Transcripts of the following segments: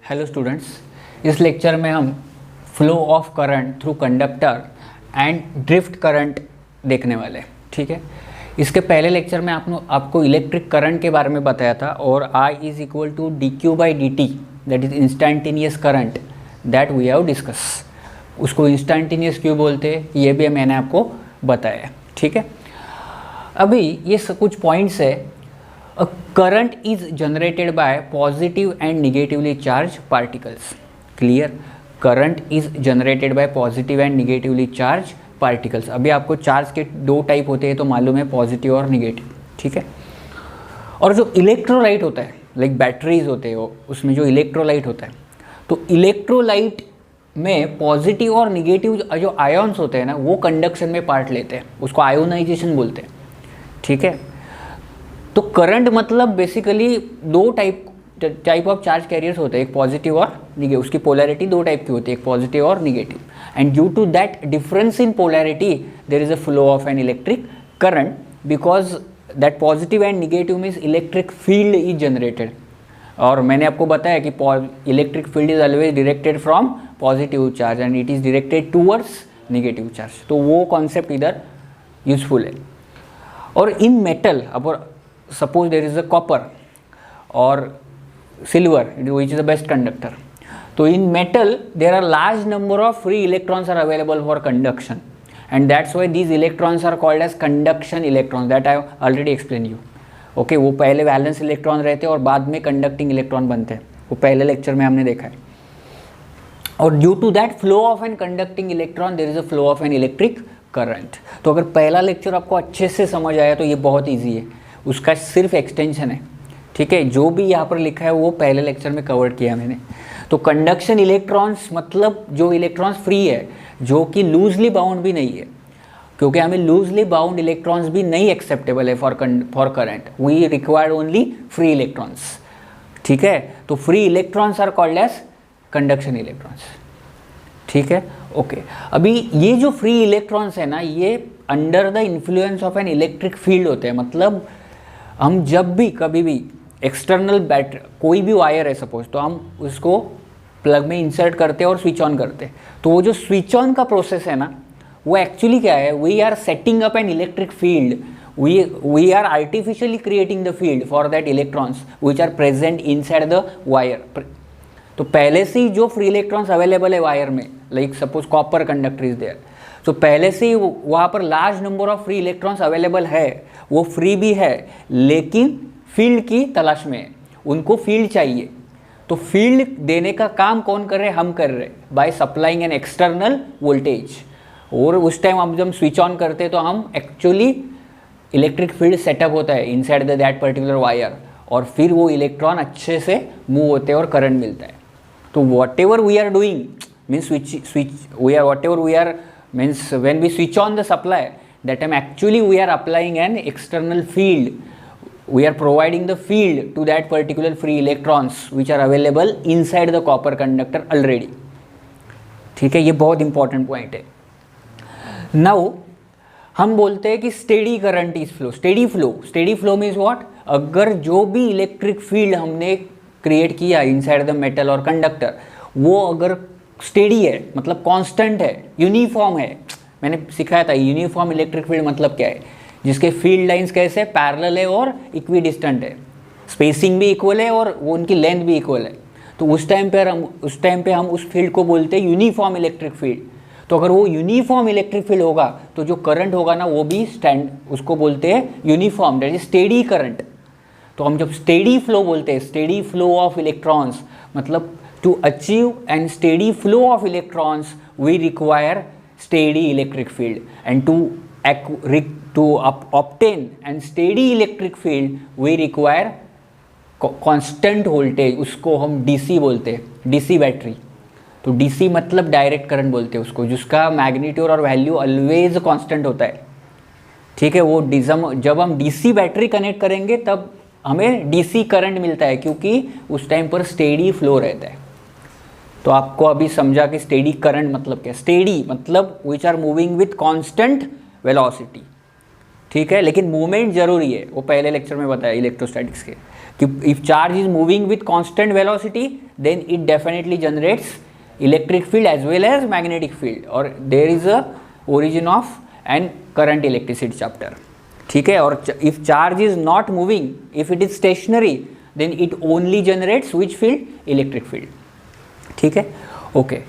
Hello students, इस lecture में हम flow of current through conductor and drift current देखने वाले हैं। ठीक है, इसके पहले लेक्चर में आपको इलेक्ट्रिक करंट के बारे में बताया था और I is equal to dq/dt that is instantaneous current that we have discuss. उसको इंस्टेंटेनियस क्यों बोलते हैं ये भी मैंने आपको बताया। ठीक है, अभी ये कुछ पॉइंट्स है। A current is generated by positive and negatively charged particles. Clear? Current is generated by positive and negatively charged particles. अभी आपको चार्ज के दो टाइप होते हैं तो मालूम है, पॉजिटिव और निगेटिव। ठीक है, और जो इलेक्ट्रोलाइट होता है लाइक बैटरीज होते हैं उसमें जो इलेक्ट्रोलाइट होता है, तो इलेक्ट्रोलाइट में पॉजिटिव और निगेटिव जो आयन्स होते हैं ना वो कंडक्शन में पार्ट लेते हैं, उसको आयोनाइजेशन बोलते हैं। ठीक है, तो करंट मतलब बेसिकली दो टाइप ऑफ चार्ज कैरियर्स होते हैं, एक पॉजिटिव और निगेटिव। उसकी पोलैरिटी दो टाइप की होती है, एक पॉजिटिव और negative, and due to that difference in polarity there is a flow of an electric current because that positive and negative means electric field is generated. और मैंने आपको बताया कि electric field is always directed from positive charge and it is directed towards negative charge. तो वो concept इधर useful है। और इन मेटल, अब suppose there is a copper or silver which is the best conductor, so in metal there are large number of free electrons are available for conduction and that's why these electrons are called as conduction electrons that I have already explained you. Okay, वो पहले valence electron रहते हैं और बाद में conducting electron बनते हैं, वो पहले लेक्चर में हमने देखा है। और due to that flow of an conducting electron there is a flow of an electric current. तो अगर पहला लेक्चर आपको अच्छे से समझ आया तो ये बहुत ईजी है, उसका सिर्फ एक्सटेंशन है। ठीक है, जो भी यहाँ पर लिखा है वो पहले लेक्चर में कवर किया मैंने। तो कंडक्शन इलेक्ट्रॉन्स मतलब जो इलेक्ट्रॉन्स फ्री है, जो कि लूजली बाउंड भी नहीं है, क्योंकि हमें लूजली बाउंड इलेक्ट्रॉन्स भी नहीं एक्सेप्टेबल है for current. We require only free electrons. ठीक है, तो free electrons are called as conduction electrons. ठीक है, ओके। अभी ये जो फ्री इलेक्ट्रॉन्स है ना, ये under the influence of an electric field होते हैं। मतलब हम जब भी कभी भी एक्सटर्नल बैटरी, कोई भी वायर है सपोज, तो हम उसको प्लग में इंसर्ट करते हैं और स्विच ऑन करते हैं। तो वो जो स्विच ऑन का प्रोसेस है ना, वो एक्चुअली क्या है, we are setting up an electric field, we are artificially creating the field for that electrons which are present inside the wire. तो पहले से ही जो फ्री इलेक्ट्रॉन्स अवेलेबल है वायर में, like suppose copper conductor is there, तो पहले से ही वहाँ पर large number of free electrons available है, वो फ्री भी है लेकिन फील्ड की तलाश में है, उनको फील्ड चाहिए। तो फील्ड देने का काम कौन कर रहे हैं, हम कर रहे हैं by supplying an external voltage. और उस टाइम हम जब स्विच ऑन करते हैं तो हम एक्चुअली इलेक्ट्रिक फील्ड सेटअप होता है inside the that particular wire, और फिर वो इलेक्ट्रॉन अच्छे से मूव होते हैं और करंट मिलता है। तो whatever we are doing means whatever we are means when we switch on the supply, that time actually we are applying an external field, we are providing the field to that particular free electrons which are available inside the copper conductor already. ठीक है, ये बहुत important point है। Now हम बोलते हैं कि steady current is flow. Steady flow means what, अगर जो भी इलेक्ट्रिक फील्ड हमने क्रिएट किया इनसाइड द मेटल और कंडक्टर, वो अगर स्टेडी है मतलब कांस्टेंट है, यूनिफॉर्म है। मैंने सिखाया था यूनिफॉर्म इलेक्ट्रिक फील्ड मतलब क्या है, जिसके फील्ड लाइंस कैसे पैरेलल है और इक्विडिस्टेंट है, स्पेसिंग भी इक्वल है और वो उनकी लेंथ भी इक्वल है। तो उस टाइम पे हम उस फील्ड को बोलते हैं यूनिफॉर्म इलेक्ट्रिक फील्ड। तो अगर वो यूनिफॉर्म इलेक्ट्रिक फील्ड होगा तो जो करंट होगा ना वो भी उसको बोलते हैं uniform, that is steady current. तो हम जब स्टेडी फ्लो बोलते हैं, स्टेडी फ्लो ऑफ इलेक्ट्रॉन्स, मतलब to achieve and steady flow of electrons we require steady electric field, and to obtain and steady electric field we require constant voltage, उसको हम DC बोलते हैं, DC बैटरी। तो DC मतलब direct current बोलते हैं उसको, जिसका मैग्नीट्यूड और वैल्यू ऑलवेज कांस्टेंट होता है। ठीक है, वो जब हम DC बैटरी कनेक्ट करेंगे तब हमें DC करंट मिलता है, क्योंकि उस टाइम पर स्टेडी फ्लो रहता है। तो आपको अभी समझा कि स्टेडी करंट मतलब क्या। स्टेडी मतलब which are moving with constant velocity. ठीक है, लेकिन मूवमेंट जरूरी है, वो पहले लेक्चर में बताया इलेक्ट्रोस्टैटिक्स के, कि if charge is moving with constant velocity then it definitely generates electric field as well as magnetic field, और there is a origin of and current electricity chapter. ठीक है, और if charge is not moving, if it is stationary, then it only generates which field? Electric field. ठीक है, okay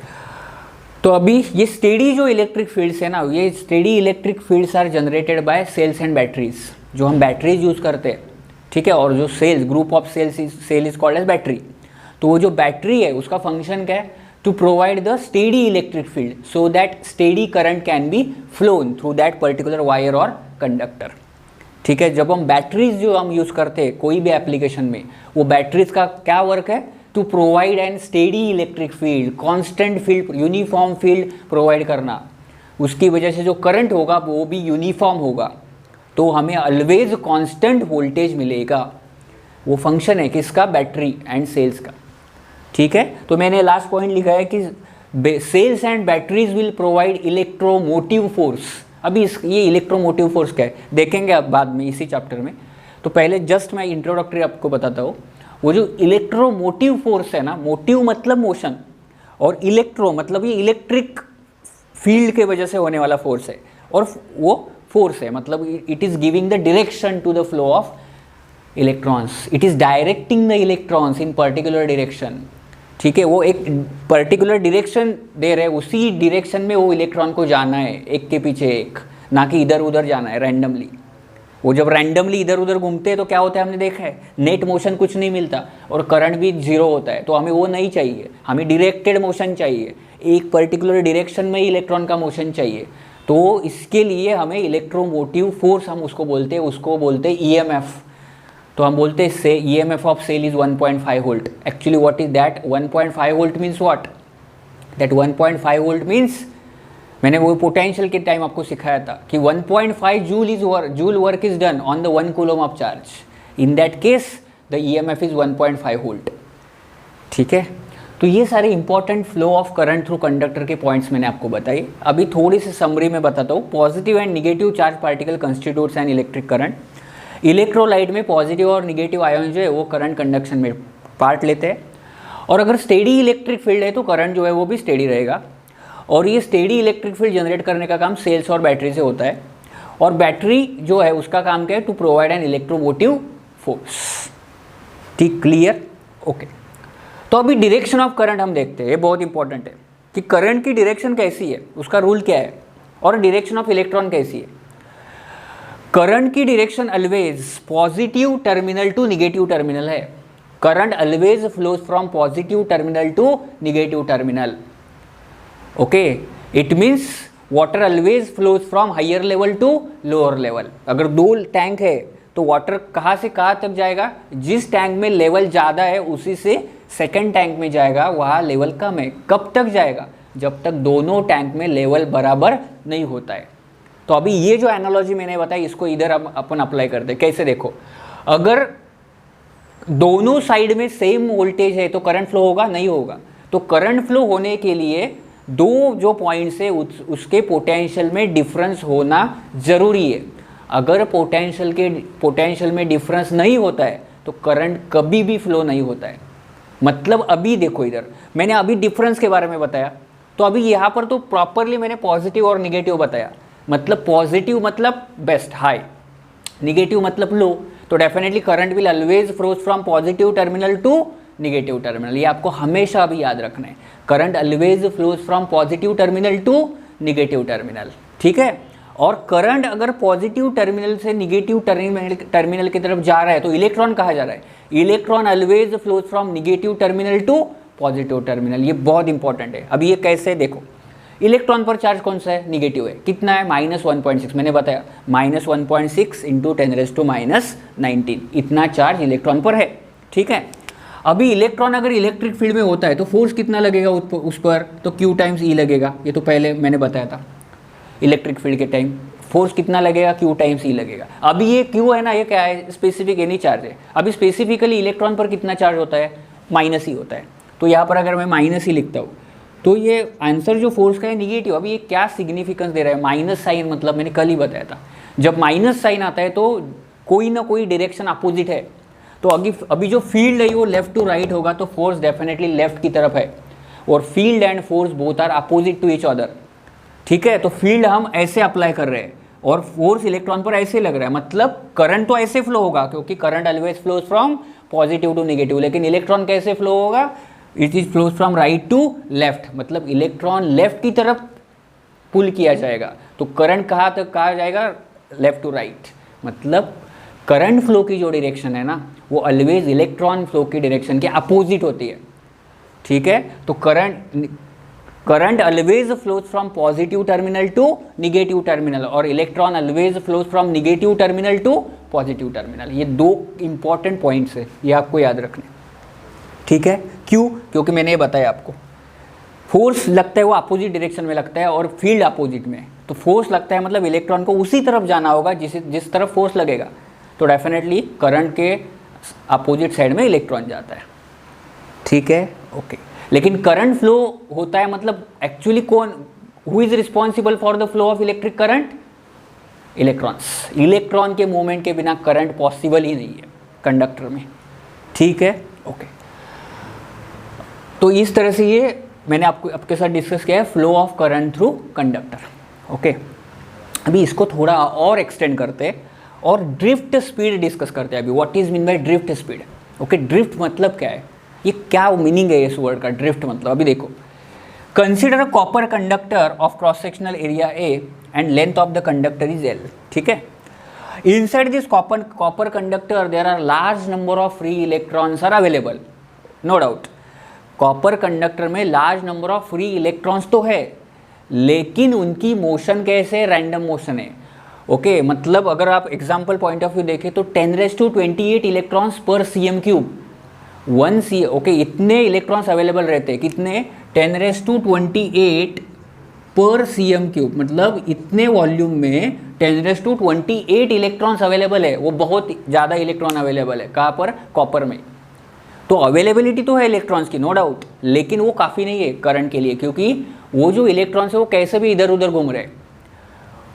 तो अभी ये steady जो इलेक्ट्रिक फील्ड्स है ना, ये steady electric fields are generated by cells and batteries, जो हम बैटरीज यूज करते हैं, ठीक है, और जो cells, group of cell is called as battery. तो वो जो बैटरी है उसका फंक्शन क्या है? To provide the steady electric field so that steady current can be flown through that particular wire और कंडक्टर। ठीक है, जब हम बैटरीज जो हम यूज़ करते हैं कोई भी एप्लीकेशन में, वो बैटरीज का क्या वर्क है? To provide an steady electric field, constant field, uniform field provide करना। उसकी वजह से जो करंट होगा वो भी यूनिफॉर्म होगा, तो हमें ऑलवेज कांस्टेंट वोल्टेज मिलेगा। वो फंक्शन है किसका? बैटरी एंड सेल्स का। ठीक है, तो मैंने लास्ट पॉइंट लिखा है कि cells and batteries will provide electromotive force. अभी ये इलेक्ट्रोमोटिव फोर्स क्या है देखेंगे अब बाद में इसी चैप्टर में। तो पहले जस्ट मैं इंट्रोडक्टरी आपको बताता हूँ। वो जो इलेक्ट्रोमोटिव फोर्स है ना, मोटिव मतलब मोशन और इलेक्ट्रो मतलब ये इलेक्ट्रिक फील्ड के वजह से होने वाला फोर्स है, और वो फोर्स है मतलब it is giving the direction to the flow of electrons, it is directing the electrons in particular direction. ठीक है, वो एक पर्टिकुलर डायरेक्शन दे रहे हैं, उसी डायरेक्शन में वो इलेक्ट्रॉन को जाना है, एक के पीछे एक, ना कि इधर उधर जाना है रैंडमली। वो जब रैंडमली इधर उधर घूमते हैं तो क्या होता है, हमने देखा है नेट मोशन कुछ नहीं मिलता और करंट भी जीरो होता है। तो हमें वो नहीं चाहिए, हमें डायरेक्टेड मोशन चाहिए, एक पर्टिकुलर डायरेक्शन में ही इलेक्ट्रॉन का मोशन चाहिए। तो इसके लिए हमें इलेक्ट्रोमोटिव फोर्स हम उसको बोलते हैं, उसको बोलते हैं ईएमएफ। तो हम बोलते हैं EMF of cell is 1.5 volt. Actually what is that? 1.5 volt means what? That 1.5 volt means, मैंने वो पोटेंशियल के टाइम आपको सिखाया था कि 1.5 joule work is done on the 1 coulomb of charge. In that case the EMF is 1.5 volt. ठीक है, तो ये सारे important flow of current through conductor के पॉइंट्स मैंने आपको बताए। अभी थोड़ी सी समरी में बताता हूँ। Positive and negative charge particle constitutes N electric current. Electrolyte में पॉजिटिव और निगेटिव आयन जो है वो करंट कंडक्शन में पार्ट लेते हैं, और अगर स्टेडी इलेक्ट्रिक फील्ड है तो करंट जो है वो भी स्टेडी रहेगा। और ये स्टेडी इलेक्ट्रिक फील्ड जनरेट करने का काम सेल्स और बैटरी से होता है, और बैटरी जो है उसका काम क्या है? To provide an electromotive force. ठीक, क्लियर? ओके, तो अभी डायरेक्शन ऑफ करंट हम देखते हैं। ये बहुत इंपॉर्टेंट है कि करंट की डायरेक्शन कैसी है, उसका रूल क्या है, और डायरेक्शन ऑफ इलेक्ट्रॉन कैसी है। करंट की direction always positive terminal to negative terminal है। Current always flows from positive terminal to negative terminal. Okay, it means water always flows from higher level to lower level. अगर 2 tank है तो water कहाँ से कहाँ तक जाएगा? जिस टैंक में लेवल ज़्यादा है उसी से सेकेंड टैंक में जाएगा, वहाँ लेवल कम है। कब तक जाएगा? जब तक दोनों टैंक में लेवल बराबर नहीं होता है। तो अभी ये जो एनालॉजी मैंने बताई इसको इधर अपन अप्लाई करते हैं। कैसे? देखो, अगर दोनों साइड में सेम वोल्टेज है तो करंट फ्लो होगा? नहीं होगा। तो करंट फ्लो होने के लिए दो जो पॉइंट्स है उसके पोटेंशियल में डिफरेंस होना ज़रूरी है। अगर पोटेंशियल में डिफरेंस नहीं होता है तो करंट कभी भी फ्लो नहीं होता है। मतलब अभी देखो, इधर मैंने अभी डिफरेंस के बारे में बताया, तो अभी यहाँ पर तो प्रॉपरली मैंने पॉजिटिव और निगेटिव बताया। मतलब पॉजिटिव मतलब बेस्ट हाई, निगेटिव मतलब लो। तो definitely current will always flows from positive terminal to negative terminal. ये आपको हमेशा अभी याद रखना है, current always flows from positive terminal to negative terminal. ठीक है, और करंट अगर पॉजिटिव टर्मिनल से निगेटिव टर्मिनल की तरफ जा रहा है तो इलेक्ट्रॉन कहाँ जा रहा है? Electron always flows from negative terminal to positive terminal. ये बहुत इंपॉर्टेंट है। अभी ये कैसे? देखो, इलेक्ट्रॉन पर चार्ज कौन सा है? निगेटिव है। कितना है? -1.6। मैंने बताया -1.6 × 10⁻⁹ इतना चार्ज इलेक्ट्रॉन पर है। ठीक है, अभी इलेक्ट्रॉन अगर इलेक्ट्रिक फील्ड में होता है तो फोर्स कितना लगेगा उस पर? तो Q × E लगेगा। ये तो पहले मैंने बताया था, इलेक्ट्रिक फील्ड के टाइम फोर्स कितना लगेगा? Q × E लगेगा। अभी ये Q है ना, ये क्या है? स्पेसिफिक एनी चार्ज है। अभी स्पेसिफिकली इलेक्ट्रॉन पर कितना चार्ज होता है? -ही होता है। तो यहाँ पर अगर मैं -ही लिखता हूँ तो ये आंसर जो फोर्स का है निगेटिव। अभी ये क्या सिग्निफिकेंस दे रहा है? माइनस साइन, मतलब मैंने कल ही बताया था, जब माइनस साइन आता है तो कोई ना कोई डायरेक्शन अपोजिट है। तो अभी जो फील्ड है वो लेफ्ट टू राइट होगा, तो फोर्स डेफिनेटली लेफ्ट की तरफ है, और field and force both are opposite to each other, ठीक है। तो फील्ड हम ऐसे अप्लाई कर रहे हैं और फोर्स इलेक्ट्रॉन पर ऐसे लग रहा है, मतलब करंट तो ऐसे फ्लो होगा, क्योंकि current always flows from positive to negative, लेकिन इलेक्ट्रॉन कैसे फ्लो होगा, it is flows from right to left, मतलब इलेक्ट्रॉन लेफ्ट की तरफ पुल किया जाएगा। तो करंट कहाँ तक कहा जाएगा, लेफ्ट टू राइट, मतलब करंट फ्लो की जो डायरेक्शन है ना वो ऑलवेज इलेक्ट्रॉन फ्लो की डायरेक्शन के अपोजिट होती है, ठीक है। तो current always flows from positive terminal to negative terminal, और electron always flows from negative terminal to positive terminal. ये दो इंपॉर्टेंट पॉइंट्स है, ये आपको याद रखने, ठीक है। क्यों, क्योंकि मैंने ये बताया आपको, फोर्स लगता है वो अपोजिट डायरेक्शन में लगता है और फील्ड अपोजिट में, तो फोर्स लगता है मतलब इलेक्ट्रॉन को उसी तरफ जाना होगा जिस तरफ फोर्स लगेगा, तो डेफिनेटली करंट के अपोजिट साइड में इलेक्ट्रॉन जाता है, ठीक है, ओके। लेकिन करंट फ्लो होता है, मतलब एक्चुअली कौन, who is responsible for the flow of electric current, electrons. Electron के मूवमेंट के बिना करंट पॉसिबल ही नहीं है कंडक्टर में, ठीक है, ओके। तो इस तरह से ये मैंने आपके साथ डिस्कस किया है flow of current through conductor, okay. अभी इसको थोड़ा और एक्सटेंड करते हैं और ड्रिफ्ट स्पीड डिस्कस करते हैं अभी। What is mean by drift speed, okay. Drift मतलब क्या है, ये क्या मीनिंग है इस वर्ड का ड्रिफ्ट मतलब, अभी देखो। Consider a copper conductor of cross sectional area A and length of the conductor is L, ठीक है। Inside this copper conductor there are large number of free electrons are available, no doubt. Copper conductor में large number of free electrons तो है, लेकिन उनकी motion कैसे, random motion है, okay. मतलब अगर आप एग्जाम्पल पॉइंट ऑफ व्यू देखें तो 10⁻28 इलेक्ट्रॉन्स पर cm क्यूब, 1 c, ओके, इतने इलेक्ट्रॉन्स अवेलेबल रहते हैं, कितने, 10⁻28 पर cm क्यूब, मतलब इतने वॉल्यूम में 10⁻28 इलेक्ट्रॉन्स अवेलेबल है, वो बहुत ज़्यादा इलेक्ट्रॉन अवेलेबल है, कहाँ पर, कॉपर में। तो अवेलेबिलिटी तो है इलेक्ट्रॉन्स की, नो डाउट, लेकिन वो काफ़ी नहीं है करंट के लिए, क्योंकि वो जो इलेक्ट्रॉन्स है वो कैसे भी इधर उधर घूम रहे हैं,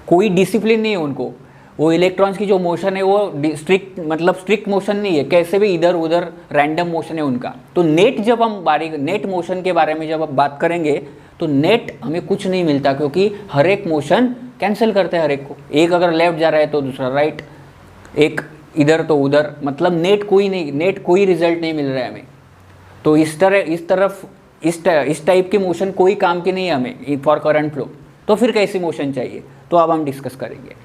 कोई डिसिप्लिन नहीं है उनको। वो इलेक्ट्रॉन्स की जो मोशन है वो स्ट्रिक्ट मोशन नहीं है, कैसे भी इधर उधर रैंडम मोशन है उनका। तो जब हम नेट मोशन के बारे में जब आप बात करेंगे तो नेट हमें कुछ नहीं मिलता, क्योंकि हर एक मोशन कैंसिल करते हैं हर एक को, एक अगर लेफ्ट जा रहा है तो दूसरा राइट, एक इधर तो उधर, मतलब नेट कोई रिजल्ट नहीं मिल रहा है हमें। तो इस टाइप की मोशन कोई काम की नहीं है हमें फॉर करंट फ्लो, तो फिर कैसी मोशन चाहिए, तो अब हम डिस्कस करेंगे।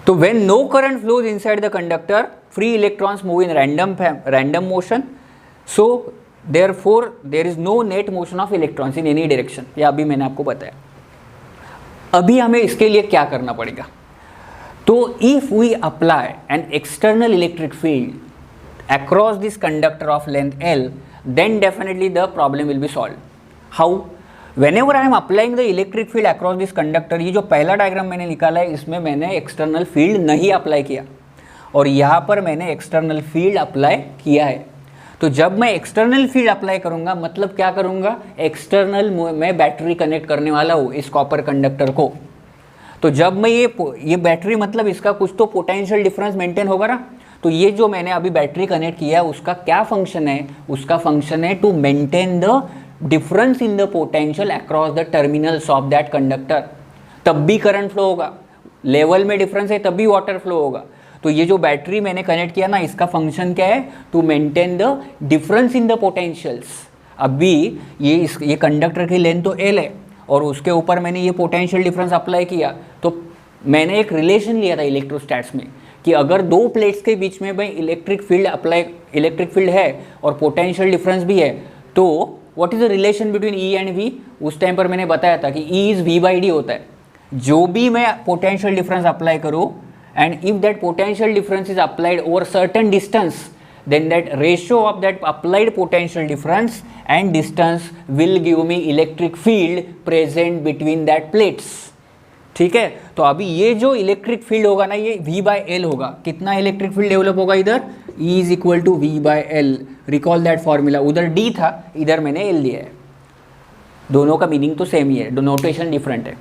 तो when no current flows inside the conductor, free electrons move in random motion, so therefore there is no net motion of electrons in any direction. ये अभी मैंने आपको बताया। अभी हमें इसके लिए क्या करना पड़ेगा, तो if we apply an external electric field across this conductor of length L, then definitely the problem will be solved. How? Whenever I am applying the electric field across this conductor, ये जो पहला diagram मैंने निकाला है इसमें मैंने external field नहीं apply किया, और यहाँ पर मैंने एक्सटर्नल फील्ड अप्लाई किया है। तो जब मैं एक्सटर्नल फील्ड अप्लाई करूँगा, मतलब क्या करूँगा, एक्सटर्नल मैं बैटरी कनेक्ट करने वाला हूँ इस कॉपर कंडक्टर को। तो जब मैं ये बैटरी, मतलब इसका कुछ तो पोटेंशियल डिफरेंस मेंटेन होगा ना, तो ये जो मैंने अभी बैटरी कनेक्ट किया है उसका क्या फंक्शन है, उसका फंक्शन है to maintain the difference in the potential across the terminals of that conductor. तब भी करंट फ्लो होगा, लेवल में डिफरेंस है तब भी वाटर फ्लो होगा। तो ये जो बैटरी मैंने कनेक्ट किया ना, इसका फंक्शन क्या है, to maintain the difference in the potentials. अभी ये कंडक्टर की लेंथ तो L है और उसके ऊपर मैंने ये पोटेंशियल डिफरेंस अप्लाई किया, तो मैंने एक रिलेशन लिया था इलेक्ट्रोस्टैट्स में कि अगर दो प्लेट्स के बीच में भाई इलेक्ट्रिक फील्ड है और पोटेंशियल डिफरेंस भी है, तो what is the relation between E and V। उस टाइम पर मैंने बताया था कि E इज V/D होता है। जो भी मैं पोटेंशियल डिफरेंस अप्लाई करूँ, and if that potential difference is applied over certain distance, then that ratio of that applied potential difference and distance will give me electric field present between that plates, ठीक है। तो अभी ये जो electric field होगा ना, ये V/L होगा। कितना इलेक्ट्रिक फील्ड डेवलप होगा इधर, E is equal to V/L। Recall that formula, उधर D था, इधर मैंने L दिया है। दोनों का मीनिंग तो सेम ही है, डोनोटेशन डिफरेंट है,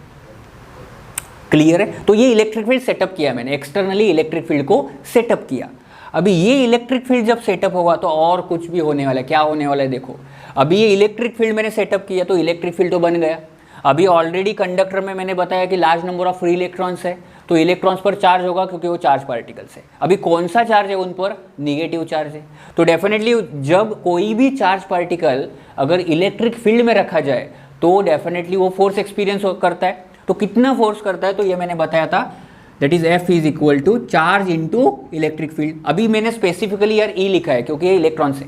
क्लियर है। तो ये इलेक्ट्रिक फील्ड सेटअप किया मैंने, एक्सटर्नली इलेक्ट्रिक फील्ड को सेटअप किया। अभी ये इलेक्ट्रिक फील्ड जब सेटअप होगा तो और कुछ भी होने वाला है। क्या होने वाला है देखो, अभी ये इलेक्ट्रिक फील्ड मैंने सेटअप किया तो इलेक्ट्रिक फील्ड तो बन गया। अभी ऑलरेडी कंडक्टर में मैंने बताया कि large number of free electrons है, तो इलेक्ट्रॉन्स पर चार्ज होगा क्योंकि वो चार्ज पार्टिकल्स है। अभी कौन सा चार्ज है उन पर? निगेटिव चार्ज है। तो डेफिनेटली जब कोई भी चार्ज पार्टिकल अगर इलेक्ट्रिक फील्ड में रखा जाए तो डेफिनेटली वो फोर्स एक्सपीरियंस करता है। तो कितना फोर्स करता है? तो ये मैंने बताया था, that is F is equal to charge into electric field. अभी मैंने स्पेसिफिकली यार E लिखा है क्योंकि ये इलेक्ट्रॉन से,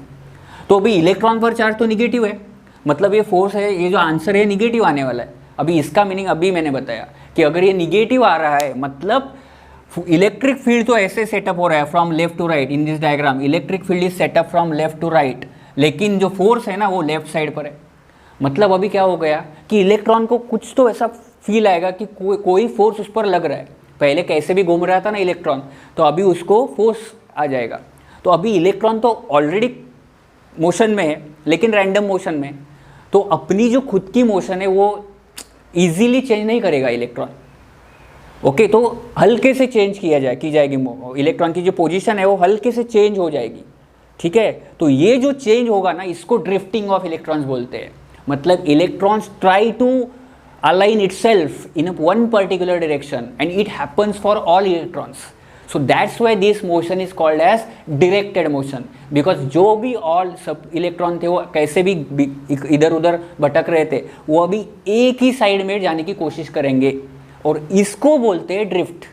तो अभी इलेक्ट्रॉन पर चार्ज तो निगेटिव है, मतलब ये फोर्स है, ये जो आंसर है निगेटिव आने वाला है। अभी इसका मीनिंग अभी मैंने बताया कि अगर ये निगेटिव आ रहा है मतलब इलेक्ट्रिक फील्ड तो ऐसे सेटअप हो रहा है from left to right. In this diagram electric field is setup from left to right, लेकिन जो फोर्स है ना वो लेफ्ट साइड पर है। मतलब अभी क्या हो गया कि इलेक्ट्रॉन को कुछ तो ऐसा फील आएगा कि कोई फोर्स उस पर लग रहा है। पहले कैसे भी घूम रहा था ना इलेक्ट्रॉन, तो अभी उसको फोर्स आ जाएगा। तो अभी इलेक्ट्रॉन तो ऑलरेडी मोशन में है लेकिन रैंडम मोशन में, तो अपनी जो खुद की मोशन है वो इजीली चेंज नहीं करेगा इलेक्ट्रॉन। ओके, तो हल्के से चेंज की जाएगी इलेक्ट्रॉन की जो पोजीशन है वो हल्के से चेंज हो जाएगी। ठीक है, तो ये जो चेंज होगा ना इसको ड्रिफ्टिंग ऑफ इलेक्ट्रॉन्स बोलते हैं। मतलब electrons try to align itself in a one particular direction and it happens for all electrons. So that's why this motion is called as directed motion, because जो भी all सब electron थे वो कैसे भी इधर उधर भटक रहे थे वो अभी एक ही साइड में जाने की कोशिश करेंगे, और इसको बोलते हैं ड्रिफ्ट।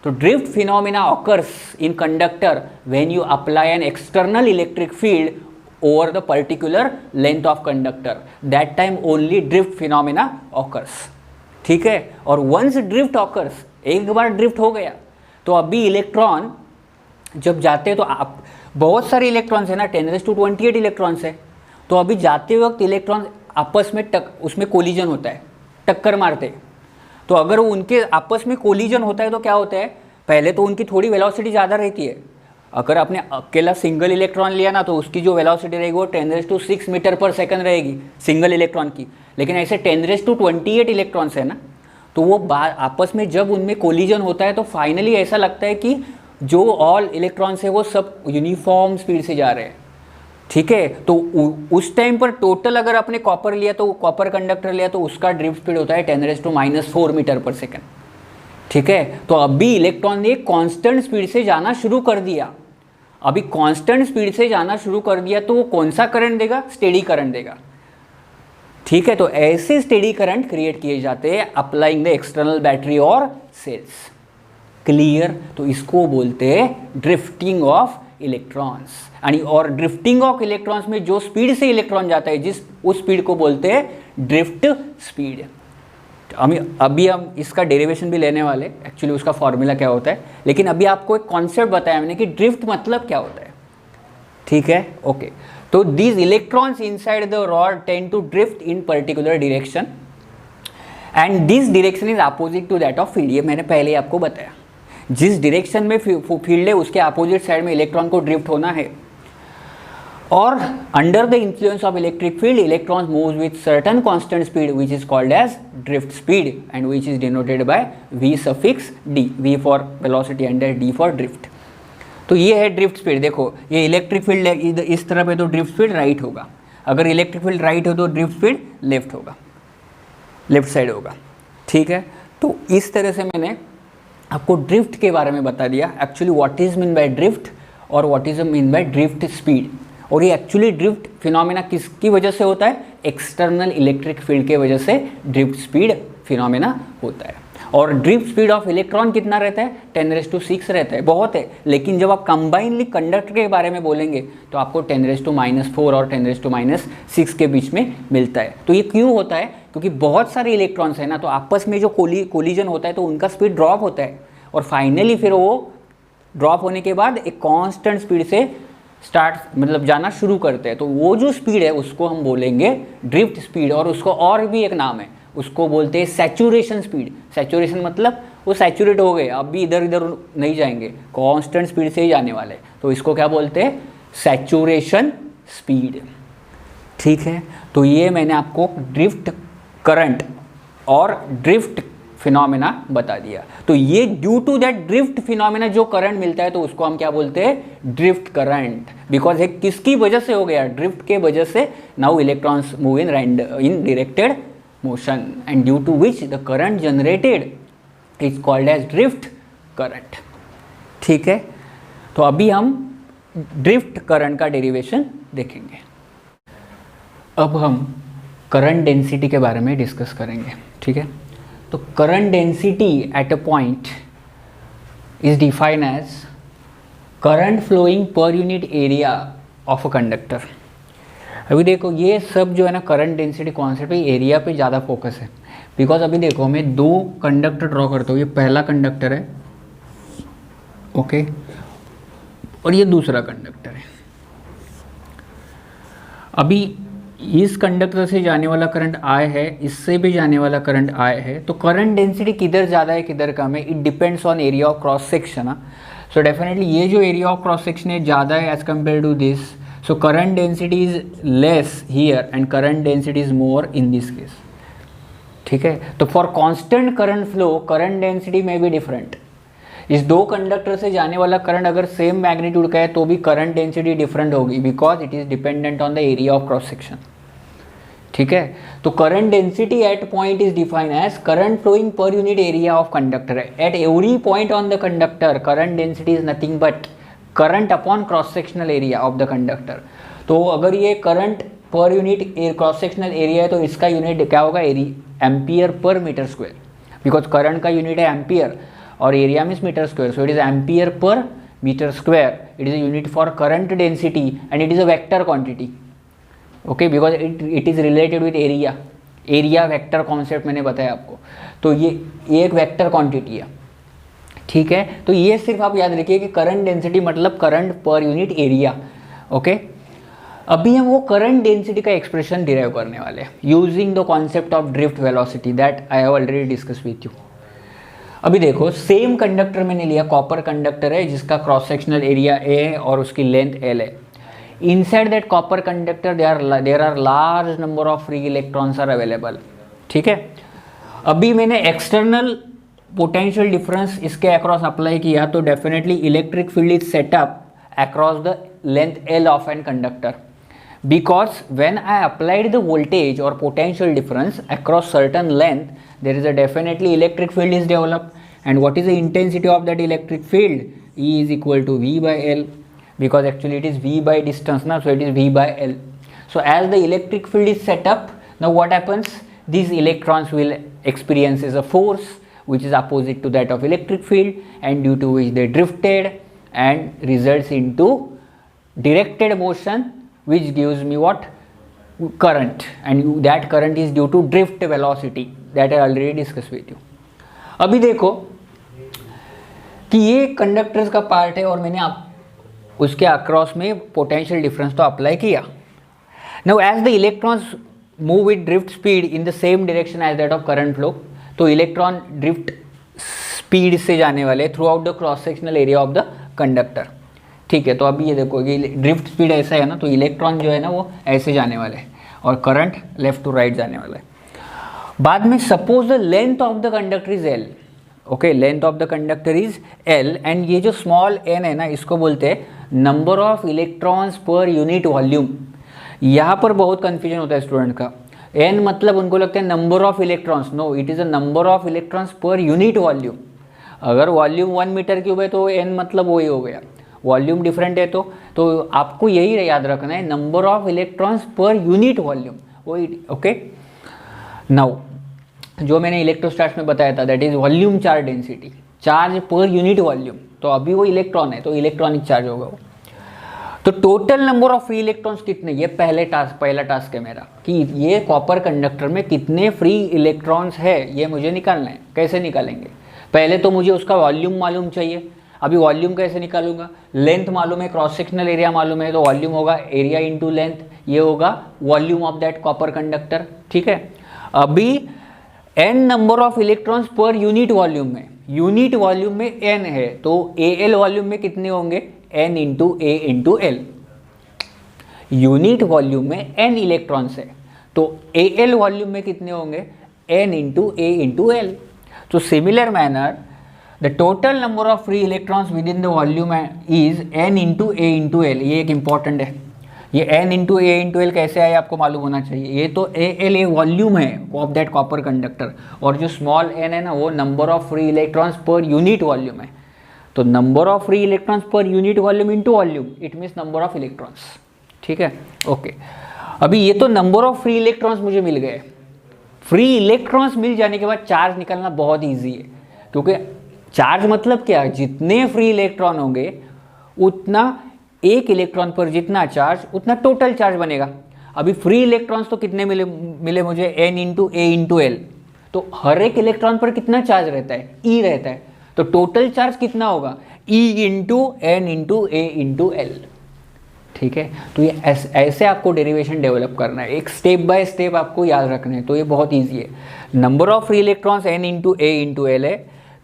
तो drift phenomena occurs in conductor when you apply an external electric field over the particular length of conductor, that time only drift phenomena occurs। ठीक है, और once drift occurs, एक बार ड्रिफ्ट हो गया तो अभी इलेक्ट्रॉन जब जाते हैं तो आप बहुत सारे इलेक्ट्रॉन्स है ना, 10⁻28 इलेक्ट्रॉन्स है, तो अभी जाते वक्त इलेक्ट्रॉन आपस में उसमें कोलिजन होता है, टक्कर मारते। तो अगर उनके आपस में कोलिजन होता है तो क्या होता है, पहले तो उनकी थोड़ी वेलोसिटी ज़्यादा रहती है। अगर आपने अकेला सिंगल इलेक्ट्रॉन लिया ना तो उसकी जो वेलोसिटी रहेगी वो 10⁻6 मीटर पर सेकंड रहेगी सिंगल इलेक्ट्रॉन की। लेकिन ऐसे 10⁻28 इलेक्ट्रॉन्स है ना, तो वो आपस में जब उनमें कोलिजन होता है तो फाइनली ऐसा लगता है कि जो ऑल इलेक्ट्रॉन्स है वो सब यूनिफॉर्म स्पीड से जा रहे हैं। ठीक है, तो उस टाइम पर टोटल अगर आपने कॉपर लिया तो कॉपर कंडक्टर लिया तो उसका ड्रिफ्ट स्पीड होता है 10⁻⁻4 मीटर पर सेकंड। ठीक है, तो अभी इलेक्ट्रॉन ने कांस्टेंट स्पीड से जाना शुरू कर दिया। अभी कांस्टेंट स्पीड से जाना शुरू कर दिया तो वो कौन सा करंट देगा? स्टेडी करंट देगा। ठीक है, तो ऐसे स्टेडी करंट क्रिएट किए जाते हैं अप्लाइंग द एक्सटर्नल बैटरी और सेल्स। क्लियर? तो इसको बोलते हैं ड्रिफ्टिंग ऑफ इलेक्ट्रॉन्स। और ड्रिफ्टिंग ऑफ इलेक्ट्रॉन्स में जो स्पीड से इलेक्ट्रॉन जाता है उस स्पीड को बोलते हैं ड्रिफ्ट स्पीड। अभी हम इसका डेरिवेशन भी लेने वाले, एक्चुअली उसका फॉर्मूला क्या होता है, लेकिन अभी आपको एक कॉन्सेप्ट बताया मैंने कि ड्रिफ्ट मतलब क्या होता है। ठीक है, ओके। तो these electrons inside the rod tend to drift in particular direction and this direction is opposite to that of field. ये मैंने पहले ही आपको बताया, जिस डायरेक्शन में फील्ड है उसके अपोजिट साइड में इलेक्ट्रॉन को ड्रिफ्ट होना है। और under the influence of electric field electrons moves with certain constant speed which is called as drift speed and which is denoted by v suffix d, v for velocity and d for drift. तो ये है drift speed. देखो ये electric field इस तरफ है तो drift speed right होगा, अगर इलेक्ट्रिक फील्ड राइट हो तो ड्रिफ्ट स्पीड लेफ्ट होगा, लेफ्ट साइड होगा। ठीक है, तो इस तरह से मैंने आपको ड्रिफ्ट के बारे में बता दिया, actually what is mean by drift और what is mean by drift speed. और ये एक्चुअली ड्रिफ्ट फिनोमेना किसकी वजह से होता है? एक्सटर्नल इलेक्ट्रिक फील्ड के वजह से ड्रिफ्ट स्पीड फिनोमेना होता है। और ड्रिफ्ट स्पीड ऑफ इलेक्ट्रॉन कितना रहता है? 10⁻6 रहता है, बहुत है। लेकिन जब आप कंबाइनली कंडक्टर के बारे में बोलेंगे तो आपको 10⁻⁻4 और 10⁻6 के बीच में मिलता है। तो ये क्यों होता है? क्योंकि बहुत सारे इलेक्ट्रॉन्स है ना, तो आपस में जो कोलिजन होता है तो उनका स्पीड ड्रॉप होता है, और फाइनली फिर वो ड्रॉप होने के बाद एक कांस्टेंट स्पीड से स्टार्ट मतलब जाना शुरू करते हैं। तो वो जो स्पीड है उसको हम बोलेंगे ड्रिफ्ट स्पीड, और उसको और भी एक नाम है, उसको बोलते हैं सैचुरेशन स्पीड। सैचुरेशन मतलब वो सैचुरेट हो गए, अब भी इधर इधर नहीं जाएंगे, कांस्टेंट स्पीड से ही जाने वाले, तो इसको क्या बोलते हैं? Saturation speed. ठीक है, तो ये मैंने आपको ड्रिफ्ट करंट और ड्रिफ्ट फिनोमेना बता दिया। तो ये due to that drift phenomena जो करंट मिलता है तो उसको हम क्या बोलते हैं, ड्रिफ्ट करंट। बिकॉज ये किसकी वजह से हो गया, ड्रिफ्ट के वजह से। Now electrons move in directed motion and due to which the current generated is called as drift current. ठीक है, तो अभी हम ड्रिफ्ट करंट का डेरिवेशन देखेंगे। अब हम करंट डेंसिटी के बारे में डिस्कस करेंगे। ठीक है, तो current density at a point is defined as current flowing per unit area of a conductor. अभी देखो ये सब जो है ना करंट डेंसिटी कॉन्सेप्ट है, एरिया पे ज़्यादा फोकस है। बिकॉज अभी देखो मैं दो कंडक्टर ड्रॉ करता हूँ, ये पहला कंडक्टर है, ओके, और ये दूसरा कंडक्टर है। अभी इस कंडक्टर से जाने वाला करंट I है, इससे भी जाने वाला करंट I है, तो करंट डेंसिटी किधर ज़्यादा है किधर कम है, it depends on area of cross section. So definitely ये जो एरिया ऑफ क्रॉस सेक्शन है ज़्यादा है as compare to this, so current density is less here and current density is more in this case. ठीक है, तो for constant current flow current density में भी डिफरेंट। इस दो कंडक्टर से जाने वाला करंट अगर सेम मैग्नीट्यूड का है तो भी करंट डेंसिटी डिफरेंट होगी, because it is dependent on the area of cross section. ठीक है, तो current density at point is defined as current flowing per unit area of conductor. At every point on the conductor current density is nothing but current upon cross sectional area of the conductor. तो अगर ये current per unit cross sectional area है तो इसका unit क्या होगा, ampere per metre square, because current का unit है एम्पियर और area means metre square, so it is ampere per metre square. It is a unit for current density and it is a vector quantity, okay, because it is related with area. Area vector concept मैंने बताया आपको, तो ये एक vector quantity है। ठीक है, तो ये सिर्फ आप याद रखिए कि करंट डेंसिटी मतलब करंट पर यूनिट एरिया। ओके, अभी हम वो करंट डेंसिटी का एक्सप्रेशन डिराइव करने वाले हैं using the concept of drift velocity that I have already discuss with you. अभी देखो सेम कंडक्टर मैंने लिया, कॉपर कंडक्टर है जिसका क्रॉस सेक्शनल एरिया A है और उसकी लेंथ L है। Inside that copper conductor there are large number of free electrons are available. ठीक है, अभी मैंने एक्सटर्नल पोटेंशियल डिफरेंस इसके अक्रॉस अप्लाई किया तो definitely electric field is set up across the length L of an conductor, because when I applied the voltage or potential difference across certain length, there is a definitely electric field is developed. And what is the intensity of that electric field? E is equal to V by L, because actually it is V by distance now, so it is V by L. So as the electric field is set up, now what happens? These electrons will experience a force which is opposite to that of electric field, and due to which they drifted and results into directed motion, which gives me what? Current, and that current is due to drift velocity that I already discussed with you. अभी देखो कि ये conductors का part है और मैंने आप उसके अक्रॉस में पोटेंशियल डिफरेंस तो अप्लाई किया। Now as the electrons move with drift speed in the same direction as that of current flow, तो इलेक्ट्रॉन ड्रिफ्ट स्पीड से जाने वाले throughout the cross sectional area of the conductor. ठीक है, तो अभी ये देखो ये ड्रिफ्ट स्पीड ऐसा है ना, तो इलेक्ट्रॉन जो है ना वो ऐसे जाने वाले हैं और करंट लेफ्ट टू राइट जाने वाला है। बाद में suppose the length of the conductor is L, okay, length of the conductor is L, and ये जो स्मॉल n है ना इसको बोलते हैं number of electrons per unit volume. यहाँ पर बहुत कन्फ्यूजन होता है स्टूडेंट का, n मतलब उनको लगता है number of electrons, no, it is a number of electrons per unit volume. अगर वॉल्यूम 1 मीटर क्यूब है तो n मतलब वही हो गया, वॉल्यूम डिफरेंट है तो आपको यही याद रखना है, number of electrons per unit volume वही। ओके, नाउ जो मैंने इलेक्ट्रोस्टैट्स में बताया था that is volume charge density, charge पर यूनिट वॉल्यूम, तो अभी वो इलेक्ट्रॉन है तो इलेक्ट्रॉनिक चार्ज होगा वो। तो total number of free electrons कितने, ये पहला टास्क है मेरा कि ये कॉपर कंडक्टर में कितने फ्री इलेक्ट्रॉन्स है ये मुझे निकालना है। कैसे निकालेंगे, पहले तो मुझे उसका वॉल्यूम मालूम चाहिए। अभी वॉल्यूम कैसे निकालूंगा, लेंथ मालूम है, क्रॉस सेक्शनल एरिया मालूम है, तो वॉल्यूम होगा एरिया इंटू लेंथ, ये होगा volume of that copper conductor. ठीक है, अभी n number of electrons per unit volume में, यूनिट वॉल्यूम में n है तो AL वॉल्यूम में कितने होंगे, n into A into L। Unit volume में n इलेक्ट्रॉन्स है तो AL वॉल्यूम में कितने होंगे, n into A into L। तो similar manner the total number of free electrons with in the volume is n into A into L. ये एक important है, ये n into A into L कैसे आए आपको मालूम होना चाहिए। ये तो ए एल ए वॉल्यूम है ऑफ दैट कॉपर कंडक्टर, और जो स्मॉल n है ना वो number of free electrons per unit volume है। तो number of free electrons per unit volume into volume, it means number of electrons. ठीक है, ओके। अभी ये तो नंबर ऑफ फ्री इलेक्ट्रॉन्स मुझे मिल गए। फ्री इलेक्ट्रॉन्स मिल जाने के बाद चार्ज निकालना बहुत ईजी है, क्योंकि चार्ज मतलब क्या, जितने फ्री इलेक्ट्रॉन होंगे उतना एक इलेक्ट्रॉन पर जितना चार्ज उतना टोटल चार्ज बनेगा। अभी फ्री इलेक्ट्रॉन्स तो कितने मिले मुझे, n into A into L. तो हर एक इलेक्ट्रॉन पर कितना चार्ज रहता है, E रहता है। तो टोटल चार्ज कितना होगा, E into N into A into L. ठीक है, तो ये ऐसे आपको डेरिवेशन डेवलप करना है, एक स्टेप बाय स्टेप आपको याद रखना है। तो ये बहुत ईजी है। Number of free electrons n into A into L है,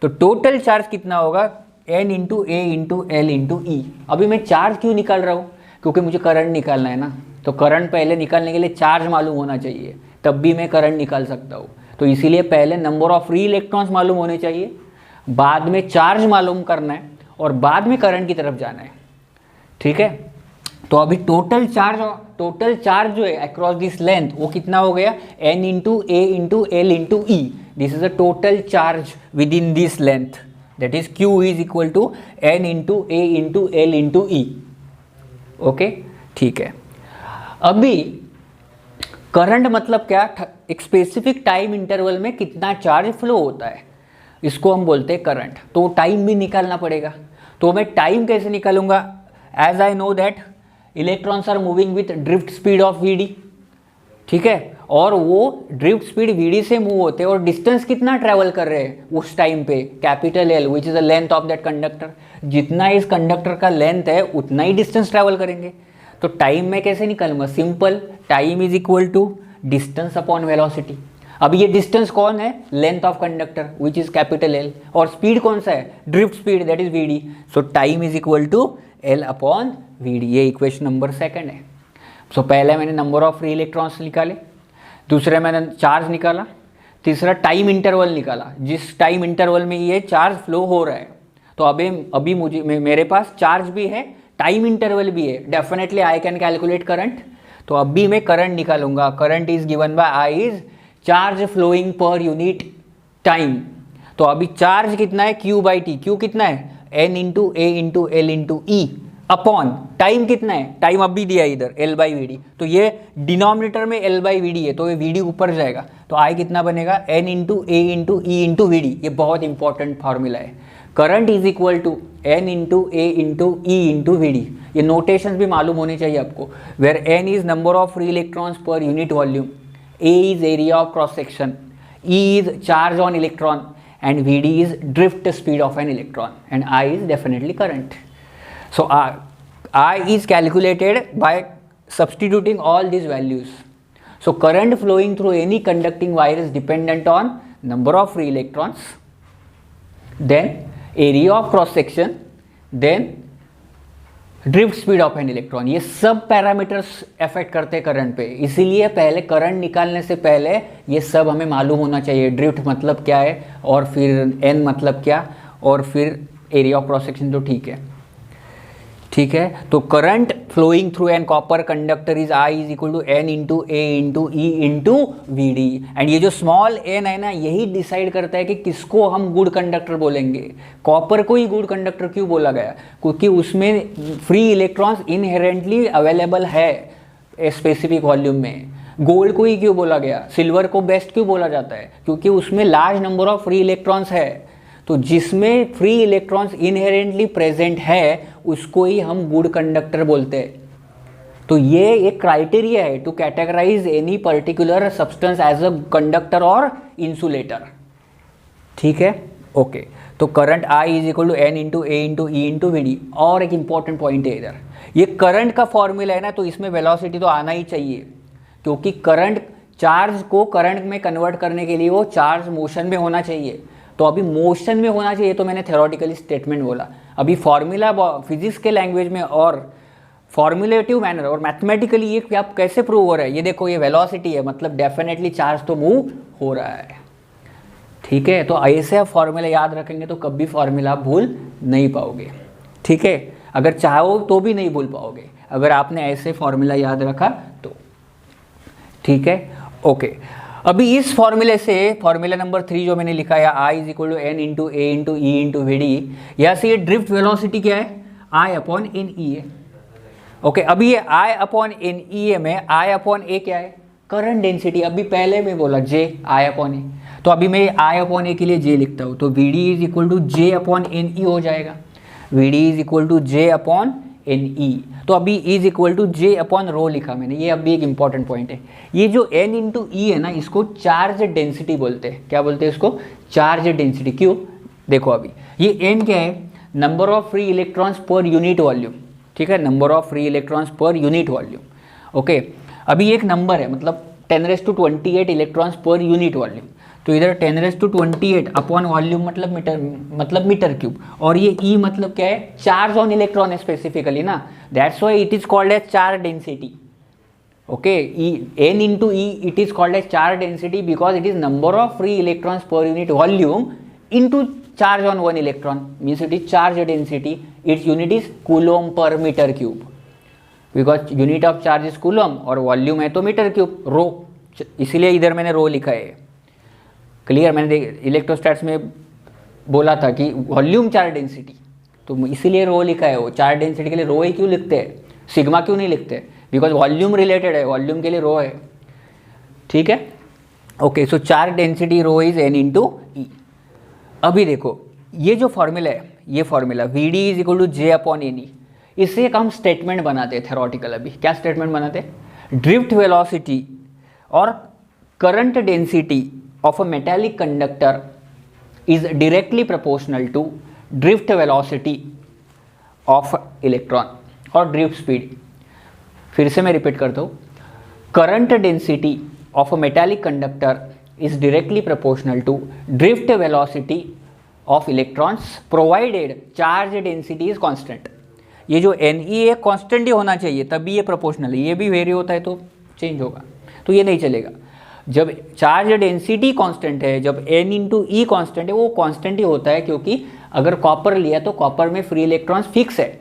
तो टोटल चार्ज कितना होगा, n into A into L into E. अभी मैं चार्ज क्यों निकाल रहा हूँ, क्योंकि मुझे करंट निकालना है ना। तो करंट पहले निकालने के लिए चार्ज मालूम होना चाहिए, तब भी मैं करंट निकाल सकता हूँ। तो इसीलिए पहले नंबर ऑफ फ्री इलेक्ट्रॉन्स मालूम होने चाहिए, बाद में चार्ज मालूम करना है, और बाद में करंट की तरफ जाना है। ठीक है, तो अभी टोटल चार्ज जो है अक्रॉस दिस लेंथ वो कितना हो गया, n into A into L into E. This is the total charge within this length, that is q is equal to n into A into L into E. Okay, ठीक है। अभी current मतलब क्या, एक specific time interval में कितना charge flow होता है, इसको हम बोलते हैं करंट। तो टाइम भी निकालना पड़ेगा। तो मैं टाइम कैसे निकालूंगा, as I know that electrons are moving with drift speed of V D. ठीक है, और वो ड्रिफ्ट स्पीड वी डी से मूव होते हैं, और डिस्टेंस कितना ट्रैवल कर रहे हैं उस टाइम पे, capital L which is the length of that conductor. जितना इस कंडक्टर का लेंथ है उतना ही डिस्टेंस ट्रैवल करेंगे। तो टाइम में कैसे निकालूंगा, simple, time is equal to distance upon velocity. अब ये डिस्टेंस कौन है, length of conductor which is capital L, और स्पीड कौन सा है, drift speed, that is V D. So time is equal to L upon V D. ये equation number 2 है। सो पहले मैंने नंबर ऑफ फ्री इलेक्ट्रॉन्स निकाले, दूसरे मैंने चार्ज निकाला, तीसरा टाइम इंटरवल निकाला, जिस टाइम इंटरवल में ये चार्ज फ्लो हो रहा है। तो अभी मुझे मेरे पास चार्ज भी है, टाइम इंटरवल भी है, definitely I can calculate current. तो अभी मैं करंट निकालूंगा। Current is given by I is charge flowing per unit time. तो अभी चार्ज कितना है, Q बाई टी। Q कितना है, n into A into L into E upon time कितना है, टाइम अब भी दिया है इधर L बाई वी डी। तो ये डिनोमिनेटर में L बाई वी डी है, तो ये वी डी ऊपर जाएगा। तो I कितना बनेगा, n into A into E into V D. ये बहुत इंपॉर्टेंट फार्मूला है। Current is equal to n into A into E into V D. ये नोटेशन भी मालूम होने चाहिए आपको, where n is number of free electrons per unit volume, A is area of cross section, E is charge on electron, and Vd is drift speed of an electron, and I is definitely current. So I is calculated by substituting all these values. So current flowing through any conducting wire is dependent on number of free electrons, then area of cross section, then drift speed of an electron. ये सब parameters affect करते हैं current पे। इसीलिए पहले current निकालने से पहले ये सब हमें मालूम होना चाहिए, ड्रिफ्ट मतलब क्या है, और फिर एन मतलब क्या, और फिर एरिया ऑफ क्रॉस सेक्शन। तो ठीक है। तो current flowing through an copper conductor is I is equal to N into A into E into V D. And ये जो स्मॉल एन है ना, यही डिसाइड करता है कि किसको हम गुड कंडक्टर बोलेंगे। कॉपर को ही गुड कंडक्टर क्यों बोला गया, क्योंकि उसमें फ्री इलेक्ट्रॉन्स इनहेरेंटली अवेलेबल है स्पेसिफिक वॉल्यूम में। गोल्ड को ही क्यों बोला गया, सिल्वर को बेस्ट क्यों बोला जाता है, क्योंकि उसमें large number of free electrons है। तो जिसमें फ्री इलेक्ट्रॉन्स इनहेरेंटली प्रेजेंट है उसको ही हम गुड कंडक्टर बोलते हैं। तो ये एक क्राइटेरिया है to categorize any particular substance as a conductor और इंसुलेटर। ठीक है, ओके। तो current I is equal to N into A into E into V D. और एक इंपॉर्टेंट पॉइंट है इधर, ये करंट का फॉर्मूला है ना, तो इसमें वेलोसिटी तो आना ही चाहिए, क्योंकि करंट चार्ज को करंट में कन्वर्ट करने के लिए वो चार्ज मोशन में होना चाहिए। तो अभी मोशन में होना चाहिए, तो मैंने थ्योरेटिकली स्टेटमेंट बोला। अभी फॉर्मूला फिजिक्स के लैंग्वेज में और फॉर्मुलेटिव मैनर और मैथमेटिकली ये आप कैसे प्रूव हो रहा है, ये देखो, ये वेलोसिटी है, मतलब डेफिनेटली चार्ज तो मूव हो रहा है। ठीक है, तो ऐसे आप फॉर्मूला याद रखेंगे तो कभी फॉर्मूला आप भूल नहीं पाओगे। ठीक है, अगर चाहो तो भी नहीं भूल पाओगे अगर आपने ऐसे फॉर्मूला याद रखा तो। ठीक है, ओके। अभी इस फॉर्मूले से फॉर्मूला नंबर 3 जो मैंने लिखा है I is equal to N into A into E into V D, यहाँ से ये ड्रिफ्ट वेलोसिटी क्या है, I अपॉन एन ई है। ओके, अभी ये I अपॉन एन ई में I अपॉन ए क्या है, करंट डेंसिटी। अभी पहले मैं बोला J I अपॉन ए, तो अभी मैं I अपॉन ए के लिए J लिखता हूँ, तो V D is equal to J upon N E हो जाएगा। V D is equal to J upon N E, तो अभी is equal to J upon rho लिखा मैंने, ये अभी एक इंपॉर्टेंट पॉइंट है। ये जो N इंटू ई है ना, इसको चार्ज डेंसिटी बोलते हैं। क्या बोलते हैं इसको, चार्ज डेंसिटी। क्यों, देखो अभी ये N क्या है, number of free electrons per unit volume. ठीक है, number of free electrons per unit volume. Okay, अभी एक नंबर है, मतलब 10⁻28 इलेक्ट्रॉन्स पर यूनिट वॉल्यूम, तो इधर 10⁻28 अपॉन वॉल्यूम मतलब मीटर क्यूब, और ये E मतलब क्या है, चार्ज ऑन इलेक्ट्रॉन है स्पेसिफिकली ना, that's why it is called as charge density. Okay, N into E it is called as charge density because it is number of free electrons per unit volume into charge on one electron, means it is charge density, its unit is coulomb per metre cube, because unit of charge is coulomb और volume है तो metre cube, रो, इसीलिए इधर मैंने रो लिखा है। Clear, मैंने इलेक्ट्रोस्टैट्स में बोला था कि वॉल्यूम चार्ज डेंसिटी, तो इसीलिए रो लिखा है। वो चार्ज डेंसिटी के लिए रो ही क्यों लिखते हैं, सिग्मा क्यों नहीं लिखते, बिकॉज वॉल्यूम रिलेटेड है, वॉल्यूम के लिए रो है। ठीक है, okay, so charge density rho is N into E. अभी देखो ये जो फॉर्मूला है, ये formula V D is equal to J upon N E, इससे एक हम स्टेटमेंट बनाते हैं थेरोटिकल। अभी क्या स्टेटमेंट बनाते हैं, ड्रिफ्ट वेलोसिटी और current density of a metallic conductor is directly proportional to drift velocity of electron और drift speed। फिर से मैं रिपीट करता हूँ, current density of a metallic conductor is directly proportional to drift velocity of electrons provided charge density is constant। ये जो Ne है constant ही होना चाहिए, तभी ये proportional है, ये भी वेरी होता है तो चेंज होगा, तो ये नहीं चलेगा। जब चार्ज डेंसिटी कांस्टेंट है, जब N इंटू ई कॉन्स्टेंट है, वो कांस्टेंट ही होता है, क्योंकि अगर कॉपर लिया तो कॉपर में फ्री इलेक्ट्रॉन्स फिक्स है।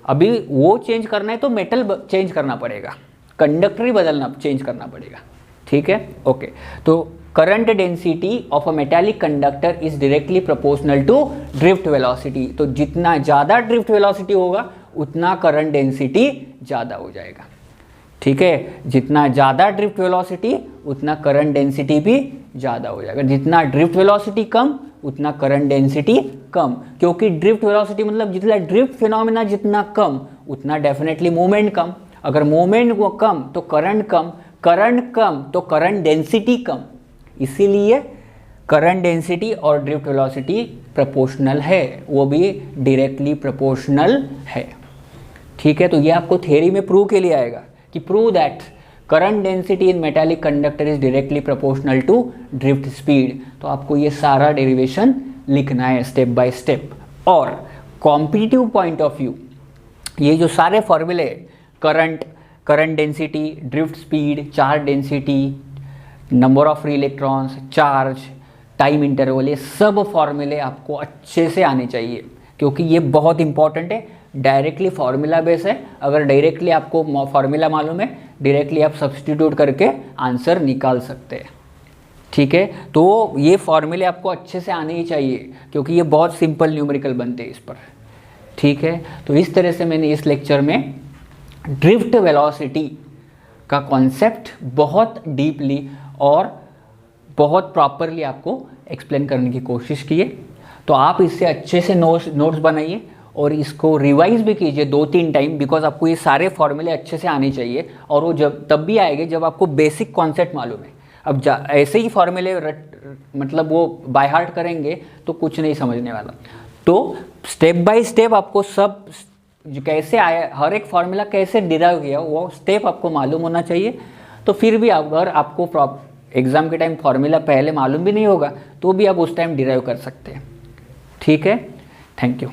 अभी वो चेंज करना है तो मेटल चेंज करना पड़ेगा, कंडक्टर ही बदलना चेंज करना पड़ेगा। ठीक है, ओके, तो current density of a metallic conductor is directly proportional to drift velocity. तो जितना ज़्यादा ड्रिफ्ट वेलोसिटी होगा उतना करंट डेंसिटी ज़्यादा हो जाएगा। ठीक है, जितना ज़्यादा ड्रिफ्ट वेलोसिटी उतना करंट डेंसिटी भी ज़्यादा हो जाएगा, जितना ड्रिफ्ट वेलोसिटी कम उतना करंट डेंसिटी कम, क्योंकि ड्रिफ्ट वेलोसिटी मतलब जितना ड्रिफ्ट फिनोमेना जितना कम उतना डेफिनेटली मूवमेंट कम, अगर मूवमेंट वो कम तो करंट कम, करंट कम तो करंट डेंसिटी कम, इसीलिए करंट डेंसिटी और ड्रिफ्ट वेलोसिटी प्रोपोर्शनल है, वो भी डायरेक्टली प्रोपोर्शनल है। ठीक है, तो ये आपको थ्योरी में प्रूव के लिए आएगा कि prove that current density in metallic conductor is directly proportional to drift speed. तो आपको ये सारा डेरिवेशन लिखना है स्टेप बाय स्टेप। और कॉम्पिटिटिव पॉइंट ऑफ व्यू ये जो सारे फॉर्मूले current density, drift speed, charge density, number of free electrons, charge, time interval, ये सब फॉर्मूले आपको अच्छे से आने चाहिए, क्योंकि ये बहुत इंपॉर्टेंट है। डायरेक्टली फार्मूला बेस है, अगर डायरेक्टली आपको फार्मूला मालूम है डायरेक्टली आप सब्सटीट्यूट करके आंसर निकाल सकते हैं। ठीक है, तो ये फार्मूले आपको अच्छे से आने ही चाहिए, क्योंकि ये बहुत सिंपल न्यूमेरिकल बनते हैं इस पर। ठीक है, तो इस तरह से मैंने इस लेक्चर में ड्रिफ्ट वेलोसिटी का कॉन्सेप्ट बहुत डीपली और बहुत प्रॉपरली आपको एक्सप्लेन करने की कोशिश की है। तो आप इससे अच्छे से नोट्स बनाइए और इसको रिवाइज भी कीजिए 2-3 टाइम, बिकॉज आपको ये सारे फॉर्मूले अच्छे से आने चाहिए, और वो जब तब भी आएंगे जब आपको बेसिक कॉन्सेप्ट मालूम है। अब ऐसे ही फॉर्मूले मतलब वो बाय हार्ट करेंगे तो कुछ नहीं समझने वाला। तो स्टेप बाय स्टेप आपको सब कैसे आया, हर एक फार्मूला कैसे डिराइव किया वो स्टेप आपको मालूम होना चाहिए। तो फिर भी अगर आपको एग्ज़ाम के टाइम फार्मूला पहले मालूम भी नहीं होगा तो भी आप उस टाइम डिराइव कर सकते हैं। ठीक है, थैंक यू।